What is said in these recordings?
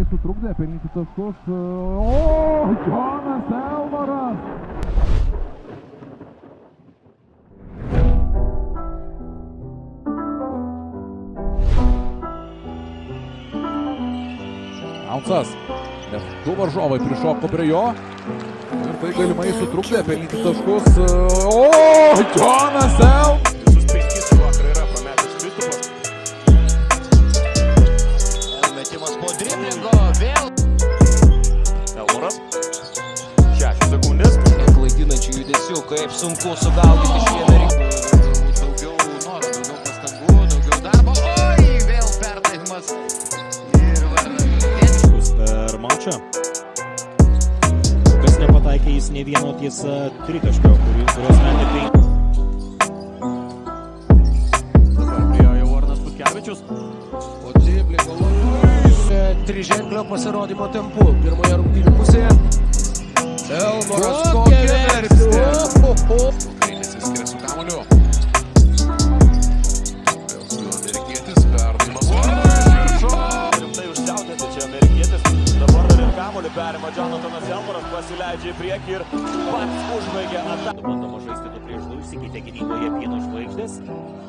sutrukdė pelnyti taškus. Jonas Elmoras! Auncas, nes du varžovai prišoko prie jo ir tai galimai sutrukdė pelnyti taškus. Jonas Elmoras! Visus 5 vakar yra prametęs Kristupas. Metimas po driblingo, vėl. Elmoras. 6 sekundės. Klaidinančių judesių, kaip sunku sugaudyti šį Ameriką. Daugiau noro, daugiau pastangų, daugiau darbo. Oi, vėl perdavimas. Ir vardas. Per mačą. Kas nepataikė jis ne vieno tiesa tritaškio, kurios metė 5. Dabar prie jo Arnas Butkevičius. Po driblingo triženklio pasirodymo tempu. Pirmoje rungtynių pusėje. Elmoras kokia verpstė. Ukrainis įskiria su kamuoliu. Vėl su juo amerikietis, perdavimas Varnas. Rimtai užsiaudėti čia amerikietis. Dabar dar ir kamuolį perima Jonathanas Elmoras, pasileidžia į priekį ir pats užbaigia ataką. Bandoma žaisti du prieš du, išsikeitė gynyboje pieno žvaigždės.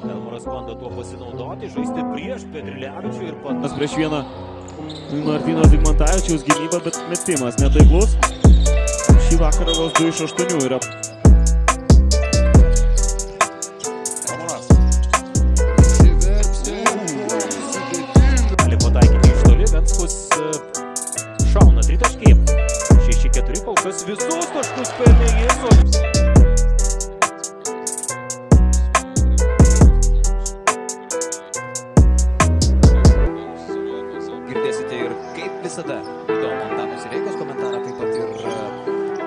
Elmoras bando tuo pasinaudoti, žaisti prieš Petrilevičių ir pat. Prieš vieną Martyno Zigmantavičiaus gynybą, bet metimas netaiklus. Šį vakarą vos 2 iš 8 yra. Elmoras. Gali pataikyti iš toli, Venskus šauna tritaškį. 6-4 kol kas visus taškus pelnė jis. Girdėsite ir kaip visada. Įdomu Antanos Reikos komentarą, taip pat ir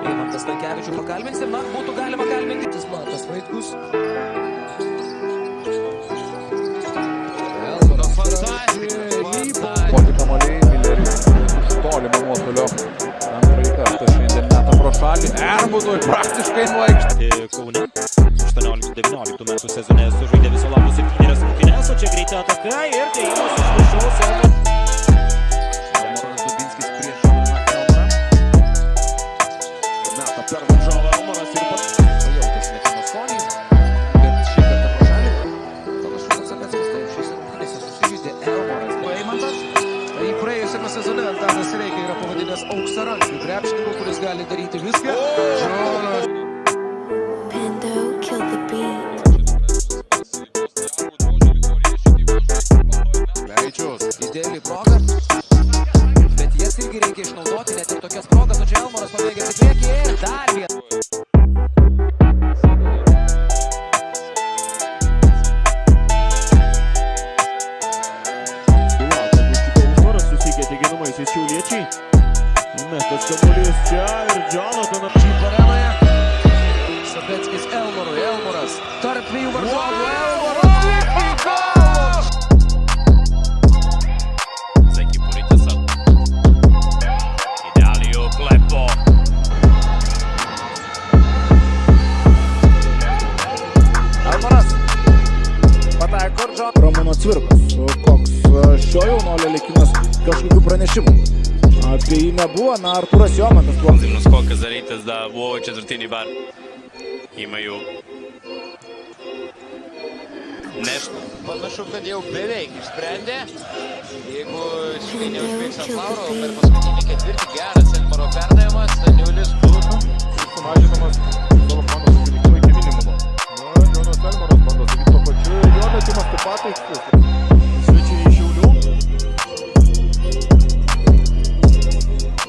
Eimantas Stankevičių pakalbinsim. Na, būtų galima kalbinti. Matas Vaitkus. Elmoras Poti kamuoliai, Milleris iš tolimo nuotolio. Antrai kartą šiandien meta pro šalį. Erbudui praktiškai nuo aikštės. Kaune 18-19 metų sezone sužaidė viso labo 7 rungtynes, o čia greita ataka ir dėjimas iš viršaus. Elmoras Dubinskis prieš Elmorą. Meta per varžovą Elmoras ir pats. Pajautęs metimo skonį, bet šį kartą pro šalį. Panašu, kad Zabeckis tai šiais rungtynėse susižaidė Elmoras. Eimantas. Į praėjusiame sezone Antanas Reika yra pavadinęs auksarankiu krepšininku, kuris gali daryti viską. Jonas. Pando killed the beat. Levičius. Ideali proga, bet jas irgi reikia išnaudoti, net ir tokias progas, o čia Elmoras pabėgęs į priekį ir dar vieną. Užvaras susikeitė ginamaisiais šiauliečiai. Mestas kamuolys čia ir Jonathanas. Čyp arenoje. Zabeckis Elmorui, Elmoras tarp dviejų varžovų. Elmoras iki galo. Zeki Puritisas. Idealio Klepo. Elmoras. Pataiko ir Ramūno Cvirkos. Koks šio jaunolio likimas, kažkokių pranešimų apie jį nebuvo. Na, Arturas Jomantas buvo. Zimno skoka za Ritas da u ovoj četvrtini bar imaju nešto. Panašu, kad jau beveik išsprendė. Jeigu štai neužbėgs ant lauro, per paskutinį ketvirtį geras Elmoro perdavimas, Daniulis 2. Sumažinamas Dolomono surinkimą iki minimumo. Na, Jonas Elmoras bando sakyti to pačiu. Jo metimas taip pat aikštis. Svečiai iš Šiaulių.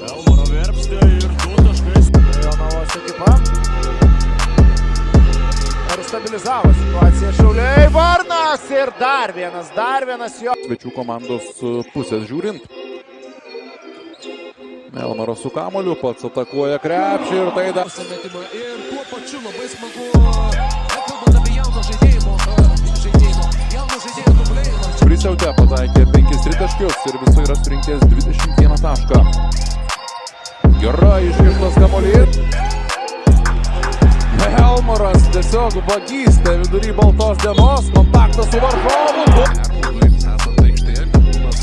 Elmoro verpstė ir 2 taškais. Jonavos ekipa. Ir stabilizavo situaciją Šiauliai. Varnas ir dar vienas jo. Svečių komandos pusės žiūrint. Elmaras su kamuoliu, pats atakuoja krepšį ir tai dar. Ir tuo pačiu labai smagu, kalbant apie jauno žaidėjimo tobulėjimą. Prisiautė, pataikė 5 tritaškius ir viso yra surinkęs 21 tašką. Gerai iškištas kamuolys. Elmoras tiesiog vagystė vidury baltos dienos, kontaktas su varžovu. Esant aikštėje, Kampūnas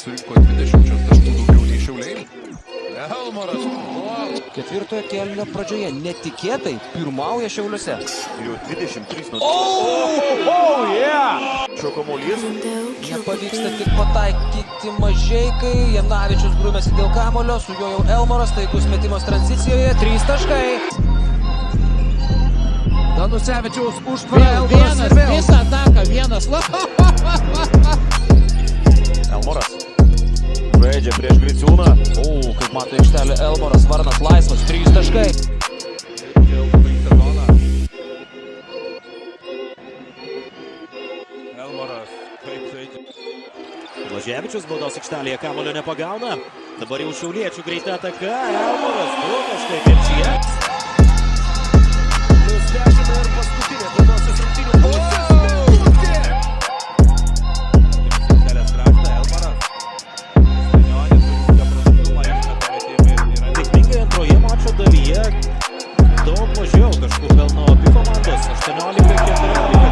surinko 20 taškų daugiau nei Ketvirtojo kėlinio pradžioje netikėtai pirmauja Šiauliuose. Jau 23-0. Šio kamuolys. Pendo killed Nepavyksta the tik pataikyti Mažeikai. Janavičius grūmėsi dėl kamulio, su juo jau Elmaras, taikus metimas tranzicijoje, 3 taškai. Danusevičiaus užtvara Elmaras ir vėl. Visą ataką, vienas. Elmaras. Žaidžia prieš Griciūną. Kaip mato aikštelė Elmaras, Varnas laisvas, 3 taškai. Elmaras, kaip žaidžia. Blaževičius baudos aikštelėje kamuolio nepagauna. Dabar jau šiauliečių greita ataka. Elmaras, 2 taškai krepšyje. Plius 10 ir paskutinė baudos rungtynių pusė. Aikštelės kraštą Elmaras. Sėkmingai antroje mačo dalyje daug mažiau taškų pelno abi komandos. 18-14,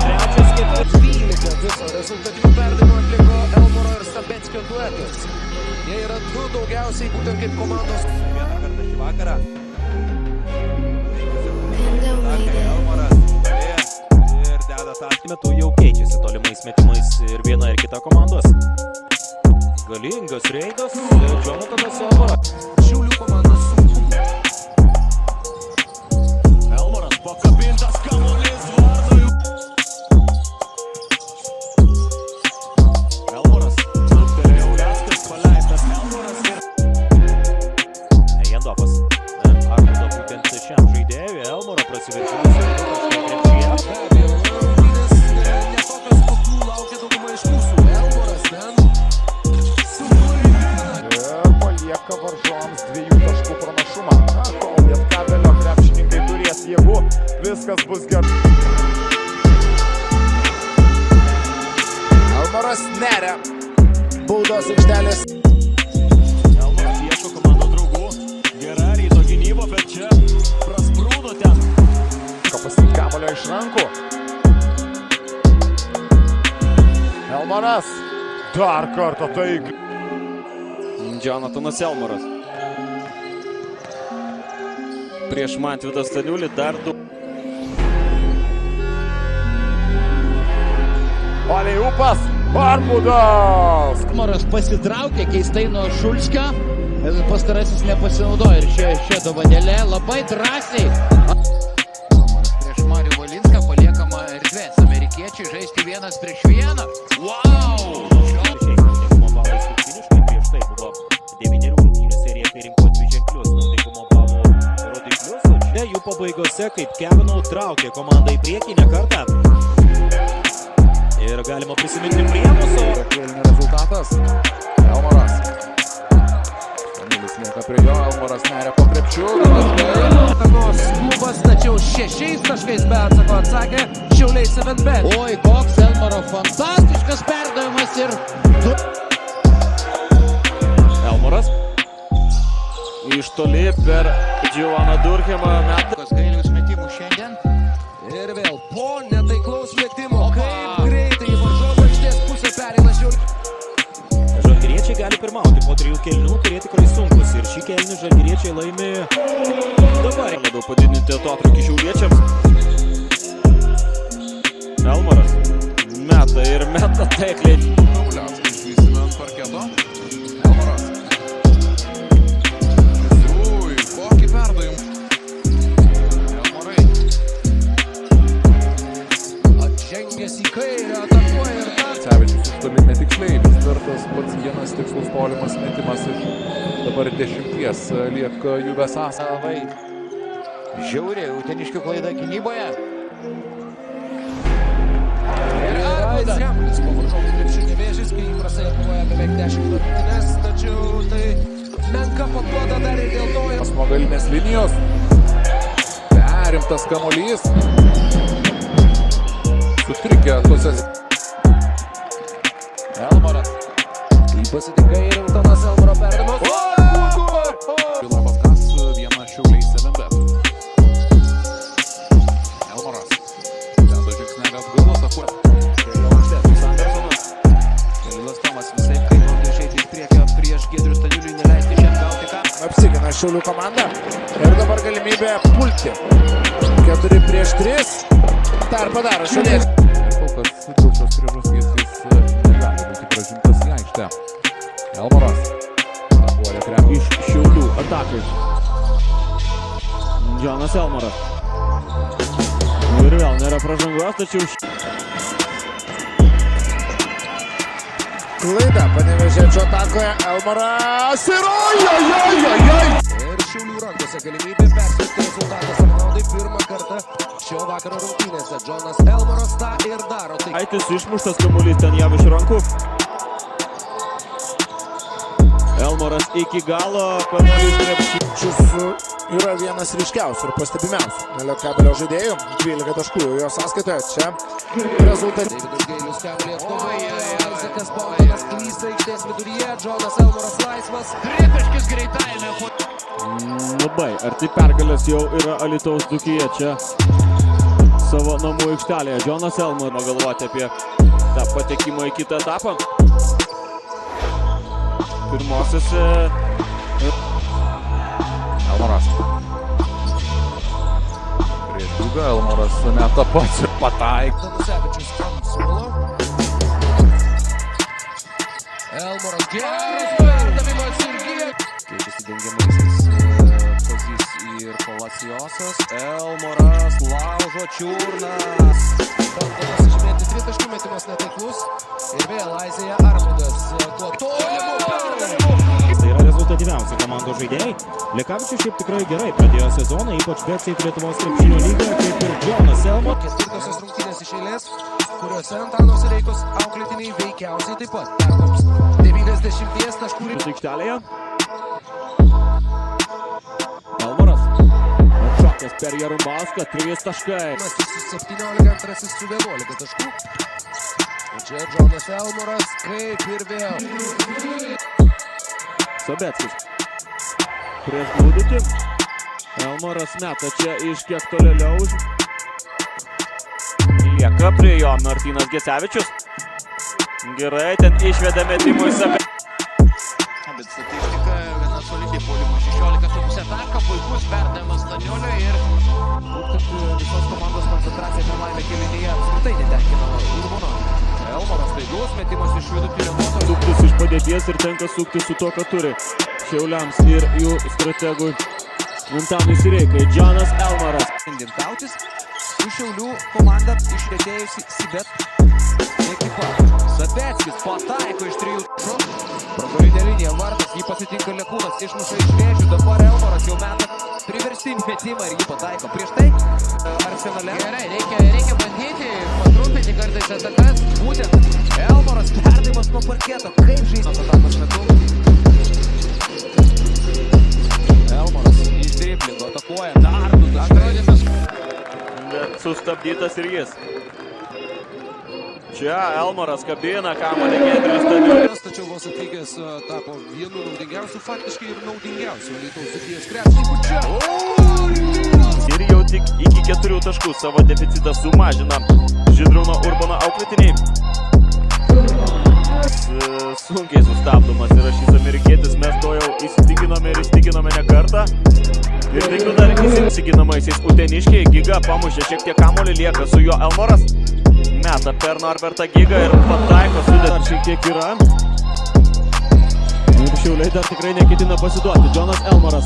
trečias ketvirtis. 12 viso rezultatyvių perdavimų atliko Elmaro ir Stabeckio duetas. Jie yra 2 daugiausiai būtent kaip komandos. Vieną kartą šį vakarą. Pendo made it. Elmaras ir deda taškį. Metu jau keičiasi tolimais metimais ir viena ir kita komandos. Galingas reidas. Jonatanas Elmaras. Šiaulių komandos sunkumų. Elmaras pakabintas kamuolys Varnui. Elmaras. Stuktelėjo Uleckas, paleistas Elmaras ir... Jendovas. Arvido būtent šiam žaidėjui. Elmaro prasiveržimas. Netokios kokių laukia dauguma iš mūsų. Elmaras ten Ir palieka varžovams 2 taškų pranašumą. Kol Lietkabelio krepšininkai turės jėgų, viskas bus gerai. Elmaras neria. Baudos aikštelės. Elmaras ieško komandos draugų. Gera Ryto gynyba, bet čia prasprūdo ten. Pasiimti kamuolio iš rankų. Elmaras. Dar kartą taikliai. Jonatanas Elmaras. Prieš Mantvydą Staniulį dar 2. Palei upas. Barbudas. Elmaras pasitraukė keistai nuo Šulskio. Pastarasis nepasinaudojo ir šia dovanėlė labai drąsiai. Prieš Marių Valinską paliekama erdvės. Amerikiečiai žaisti 1-1. Wow! Naudingumo balai vidutiniškai prieš tai buvo 9 rungtynių serija, kai rinko 2 ženklius naudingumo balų rodiklius. O čia jų pabaigose, kaip Kevinau traukė komandą į priekį ne kartą. Ir galima prisiminti Priemuso. Kėlinio rezultatas. Elmaras. Staniulis lieka prie jo. Elmaras neria po krepšiu. Tagos klubas, tačiau 6 taškais be atsako atsakė Šiauliai 7bet. Oi, koks Elmaro fantastiškas perdavimas ir... Elmaras. Iš toli per Džiovaną Durkemą metą. Gailiaus metimų šiandien. Ir vėl po netaiklaus metimo. Kaip greitai į varžovų aikštės pusę pereina Šiauliai. Žalgiriečiai gali pirmauti po 3 kėlinių, kurie tikrai sunkus. Ir šį kėlinį žalgiriečiai laimi dabar. Labiau padidinti atotrūkį šiauliečiams. Elmaras. Meta ir meta taikliai. Pauliauskas išvysime ant parketo. Elmaras. Ui, kokį perdavimą. Elmarai. Atžengęs į kairę, atakuoja ir dar. Cevičius iš toli netiksliai. Vis dar tas pats vienas tikslus tolimas metimas iš dabar 10 lieka jų besas. Labai žiauri uteniškių klaida gynyboje. Ir Arvidas Remlis po varžovų krepšinio vėžys, kai įprastai atkovoja beveik 10 rungtynes, tačiau tai menka paduoda dar ir dėl to. Nuo galinės linijos. Perimtas kamuolys. Sutrikė tuose. Elmaras. Pasitinka ir Antanas Elmaro perdavimas. Labas kas, viena Šiauliai 7bet. Elmaras. Deda žingsnelį atgal, atakuoja. Kelilas Tomas visai kaip nori išeiti iš priekio prieš Giedrių Staniuliui neleisti šiam gauti ką. Apsigina Šiaulių komanda. Ir dabar galimybė pulti. 4 prieš 3. Tą ir padaro šiauliečiai. Kol kas dėl šios priežasties jis negali būti grąžintas į aikštę. Elmaras. Atakuoja krem. Iš Šiaulių atakai. Jonas Elmaras. Ir vėl nėra pražangos, tačiau Klaida Panevėžiečio atakoje. Elmaras ir ojojojojoj! Ir Šiaulių rankose galimybė persukti rezultatą savo naudai pirmą kartą šio vakaro rungtynėse. Jonas Elmaras tą ir daro. Aitis išmuštas kamuolys ten jam iš rankų. Elmaras iki galo kamuolys krepšys. Yra vienas ryškiausių ir pastebimiausių Lietkabelio žaidėjų. 12 taškų jo sąskaitoje. Čia rezultatai. Davidas Gailius kamuolį atkovoja. Aizakas Bontonas klysta aikštės viduryje. Jonas Elmaras laisvas. Tritaškis greitajame. Labai arti pergalės jau yra Alytaus Dzūkija čia savo namų aikštelėje. Jonas Elmaras galvoti apie tą patekimą į kitą etapą. Pirmosiose Elmaras. Prieš Džiugą Elmaras meta pats ir pataiko. Danusevičius ant suolo. Elmaras geras perdavimas irgi. Keičiasi dengiamaisiais Kozys ir Palaciosas. Elmaras laužo čiurnas. Bando pasižymėti 3 taškų metimas netaiklus. Ir vėl Aizėja Arvydas tuo tolimu perdavimu. Tai yra rezultatyviausi komandos žaidėjai. Lekavičius šiaip tikrai gerai pradėjo sezoną, ypač Betsafe Lietuvos krepšinio lygoje, kaip ir Jonas Elmaras. Ketvirtosios rungtynės iš eilės, kuriuose Antano Sireikos auklėtiniai veikiausiai taip pat perkops 90 taškų. aikštelėje. Elmaras. Atšokęs per Jarumbauską, 3 taškai. 17, antrasis su 11 taškų. Čia Jonas Elmaras, kaip ir vėl. Sobeckis. Prieš Glūdutį. Elmaras meta čia iš kiek tolėliau. Lieka prie jo Martynas Gecevičius. Gerai, ten išvedė metimų į save. Bet statistika gana solidžiai puolimo 16,5 ataka, puikus perdavimas Staniulio ir Kad visos komandos koncentracija pirmajame kėlinyje apskritai netenkino Urbono. Elmaras staigus metimas iš vidutinio nuotolio. Suktis iš padėties ir tenka sukti su to, ką turi Šiauliams ir jų strategui Antanui Sireikai. Jonas Elmaras. Šiandien kautis su Šiaulių komanda išretėjusi Sibet ekipa. Sabeckis pataiko iš 3. Prokolinė linija vartas, jį pasitinka Lekūnas, išmuša iš vėžių. Dabar Elmaras jau meta priverstinį metimą ir jį pataiko. Prieš tai Arsenale. gerai, reikia bandyti patrumpinti kartais atakas. Būtent Elmaras perdavimas nuo parketo. Kaip žaidžiamas atakos metu. Elmaras iš driblingo atakuoja dar 2 taškai. Bet sustabdytas ir jis. Čia Elmaras kabina kamuolį Giedrius Staniulis. Tačiau vos atvykęs tapo vienu naudingiausių, faktiškai ir naudingiausių Alytaus Dzūkijos krepšininkų čia. Ir jau tik iki 4 taškų savo deficitą sumažina Žydrūno Urbono auklėtiniai. Sunkiai sustabdomas yra šis amerikietis, mes to jau įsitikinome ir įsitikinome ne kartą. Ir tikiu dar įsitikinamaisiais uteniškiai. Giga pamušė šiek tiek kamuolį, lieka su juo Elmaras. Meta per Norbertą Gigą ir pataiko sudėt. Dar šiek tiek yra. Ir Šiauliai dar tikrai neketina pasiduoti. Jonas Elmaras.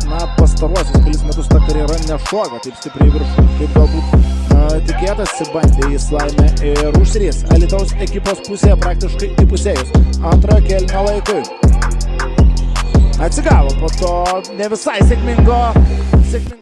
Na, pastaruosius kelis metus ta karjera nešoga taip stipriai viršų, kaip galbūt tikėtasi, bandė jis laimę ir užsirys. Alytaus ekipos pusėje praktiškai įpusėjus antrojo kėlinio laikui. Atsigavo po to ne visai sėkmingo